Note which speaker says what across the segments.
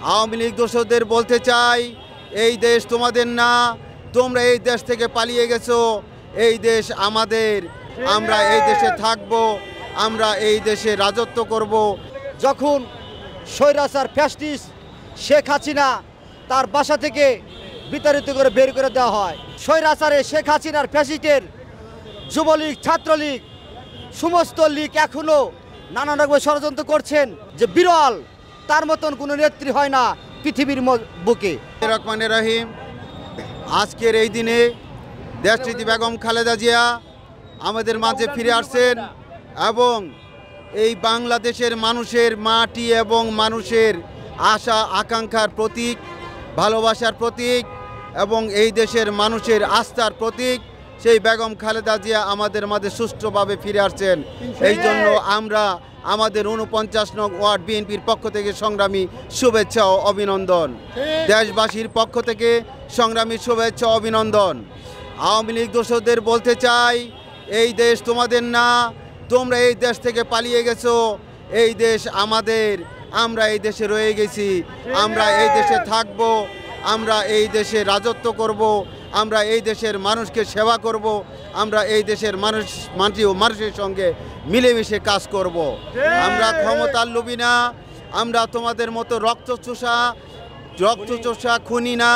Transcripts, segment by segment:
Speaker 1: আওয়ামী লীগ দোষরদের বলতে চাই, এই দেশ তোমাদের না, তোমরা এই দেশ থেকে পালিয়ে গেছো। এই দেশ আমাদের, আমরা এই দেশে থাকব, আমরা এই দেশে রাজত্ব করব।
Speaker 2: যখন স্বৈরাচার ফ্যাসিস্ট শেখ হাসিনা তার বাসা থেকে বিতাড়িত করে বের করে দেওয়া হয়, স্বৈরাচারে শেখ হাসিনার ফ্যাসিস্টের যুবলীগ, ছাত্রলীগ, সমস্ত লীগ এখনও নানান রকম ষড়যন্ত্র করছেন যে বিরল তার মতন কোনো নেত্রী হয় না পৃথিবীর বুকে।
Speaker 1: রহমানির রহিম। আজকের এই দিনে দেশনেত্রী বেগম খালেদা জিয়া আমাদের মাঝে ফিরে আসছেন এবং এই বাংলাদেশের মানুষের মাটি এবং মানুষের আশা আকাঙ্ক্ষার প্রতীক, ভালোবাসার প্রতীক এবং এই দেশের মানুষের আস্থার প্রতীক সেই বেগম খালেদা জিয়া আমাদের মাঝে সুষ্ঠুভাবে ফিরে আসছেন। এই জন্য আমরা আমাদের ৪৯ নং ওয়ার্ড বিএনপির পক্ষ থেকে সংগ্রামী শুভেচ্ছা ও অভিনন্দন, দেশবাসীর পক্ষ থেকে সংগ্রামী শুভেচ্ছা ও অভিনন্দন। আওয়ামী লীগ দোষরদের বলতে চাই, এই দেশ তোমাদের না, তোমরা এই দেশ থেকে পালিয়ে গেছো। এই দেশ আমাদের, আমরা এই দেশে রয়ে গেছি, আমরা এই দেশে থাকব, আমরা এই দেশে রাজত্ব করব, আমরা এই দেশের মানুষকে সেবা করব, আমরা এই দেশের মানুষের সঙ্গে মিলেমিশে কাজ করব। আমরা ক্ষমতার লোভী না, আমরা তোমাদের মতো রক্তচোষা খুনি না।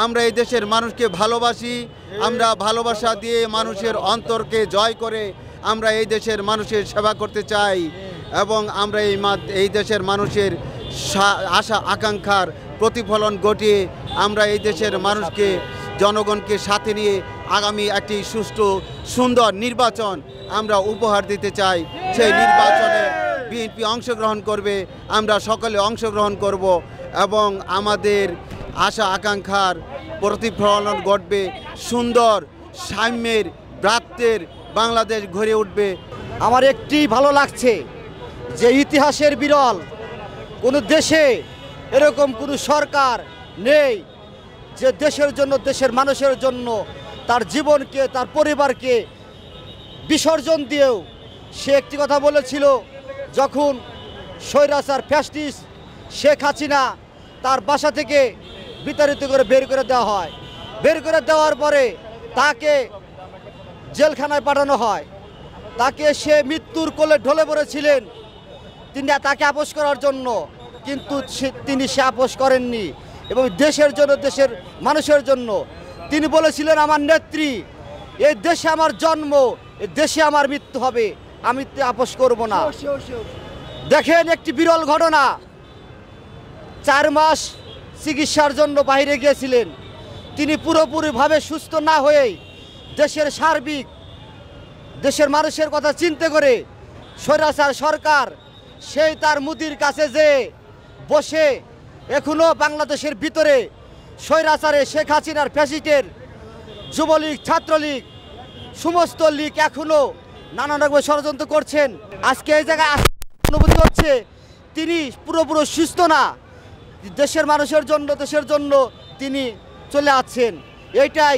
Speaker 1: আমরা এই দেশের মানুষকে ভালোবাসি, আমরা ভালোবাসা দিয়ে মানুষের অন্তরকে জয় করে আমরা এই দেশের মানুষের সেবা করতে চাই এবং আমরা এই দেশের মানুষের আশা আকাঙ্ক্ষার প্রতিফলন ঘটিয়ে আমরা এই দেশের মানুষকে, জনগণকে সাথে নিয়ে আগামী একটি সুষ্ঠু সুন্দর নির্বাচন আমরা উপহার দিতে চাই। সেই নির্বাচনে বিএনপি অংশগ্রহণ করবে, আমরা সকলে অংশগ্রহণ করব এবং আমাদের আশা আকাঙ্ক্ষার প্রতিফলন ঘটবে। সুন্দর সাম্যের, ভ্রাতৃত্বের বাংলাদেশ গড়ে উঠবে।
Speaker 2: আমার একটি ভালো লাগছে যে ইতিহাসের বিরল কোনো দেশে এরকম কোনো সরকার নেই যে দেশের জন্য, দেশের মানুষের জন্য তার জীবনকে, তার পরিবারকে বিসর্জন দিয়েও সে একটি কথা বলেছিল, যখন স্বৈরাচার ফ্যাসিস্ট শেখ হাসিনা তার বাসা থেকে বিতাড়িত করে বের করে দেওয়া হয়, বের করে দেওয়ার পরে তাকে জেলখানায় পাঠানো হয়, তাকে সে মৃত্যুর কোলে ঢলে পড়েছিলেন তাকে আপোস করার জন্য, কিন্তু তিনি সে আপোস করেননি এবং দেশের জন্য, দেশের মানুষের জন্য তিনি বলেছিলেন, আমার নেত্রী, এই দেশে আমার জন্ম, এই দেশে আমার মৃত্যু হবে, আমি আপোস করব না। দেখেন একটি বিরল ঘটনা, 4 মাস চিকিৎসার জন্য বাইরে গিয়েছিলেন, তিনি পুরোপুরিভাবে সুস্থ না হয়েই দেশের সার্বিক, দেশের মানুষের কথা চিন্তা করে স্বৈরাচার সরকার সেই তার মুদির কাছে যে বসে এখনো বাংলাদেশের ভিতরে স্বৈরাচারে শেখ হাসিনার ফ্যাসিস্টের যুবলীগ, ছাত্রলীগ, সমস্ত লীগ এখনো নানান রকম ষড়যন্ত্র করছেন। আজকে এই জায়গায় অনুভূতি হচ্ছে তিনি পুরোপুরি সুস্থ না, দেশের মানুষের জন্য, দেশের জন্য তিনি চলে আসছেন। এইটাই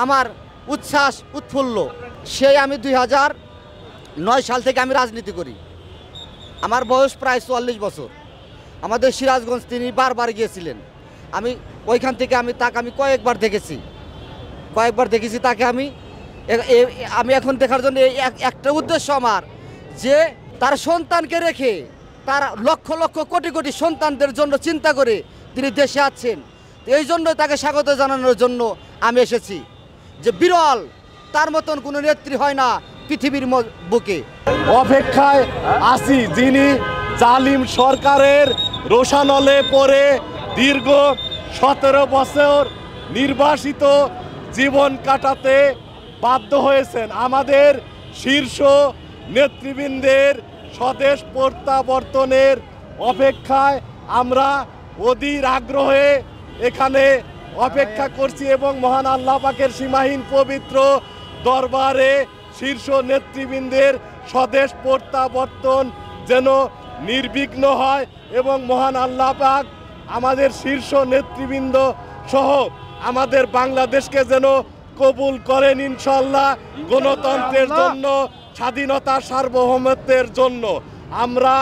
Speaker 2: আমার উচ্ছ্বাস, উৎফুল্ল। সেই আমি 2009 সাল থেকে আমি রাজনীতি করি, আমার বয়স প্রায় 44 বছর। আমাদের সিরাজগঞ্জ তিনি বারবার গিয়েছিলেন, আমি ওইখান থেকে তাকে কয়েকবার দেখেছি তাকে আমি এখন দেখার জন্য একটা উদ্দেশ্য আমার, যে তার সন্তানকে রেখে, তার লক্ষ লক্ষ কোটি কোটি সন্তানদের জন্য চিন্তা করে তিনি দেশে আছেন। এই জন্য তাকে স্বাগত জানানোর জন্য আমি এসেছি, যে বিরল তার মতন কোনো নেত্রী হয় না পৃথিবীর বুকে।
Speaker 3: অপেক্ষায় আছি যিনি জালিম সরকারের রোষানলে পড়ে দীর্ঘ 17 বছর নির্বাসিত জীবন কাটাতে বাধ্য হয়েছেন। আমাদের শীর্ষ নেতৃবৃন্দের স্বদেশ প্রত্যাবর্তনের অপেক্ষায় আমরা অধীর আগ্রহে এখানে অপেক্ষা করছি এবং মহান আল্লাহ পাকের সীমাহীন পবিত্র দরবারে শীর্ষ নেতৃবৃন্দের স্বদেশ প্রত্যাবর্তন যেন নির্বিঘ্ন হয় এবং মহান আল্লাহ পাক আমাদের শীর্ষ নেতৃবৃন্দ সহ আমাদের বাংলাদেশকে যেন কবুল করেন ইনশাআল্লাহ, গণতন্ত্রের জন্য, স্বাধীনতা সার্বভৌমত্বের জন্য। আমরা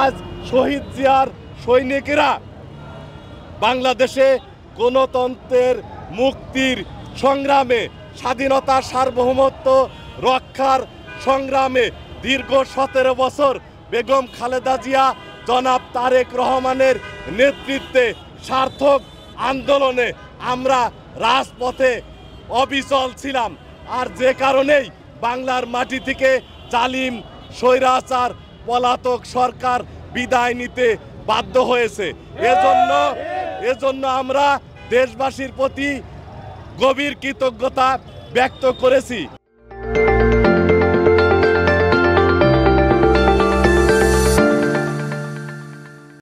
Speaker 3: আজ শহীদ জিয়ার সৈনিকেরা বাংলাদেশে গণতন্ত্রের মুক্তির সংগ্রামে, স্বাধীনতা সার্বভৌমত্ব রক্ষার সংগ্রামে দীর্ঘ 17 বছর বেগম খালেদা জিয়া জনাব তারেক রহমানের নেতৃত্বে সার্থক আন্দোলনে আমরা রাজপথে অবিচল ছিলাম। আর যে কারণেই বাংলার মাটি থেকে জালিম স্বৈরাচার পলাতক সরকার বিদায় নিতে বাধ্য হয়েছে। এজন্য আমরা দেশবাসীর প্রতি গভীর কৃতজ্ঞতা ব্যক্ত করেছি।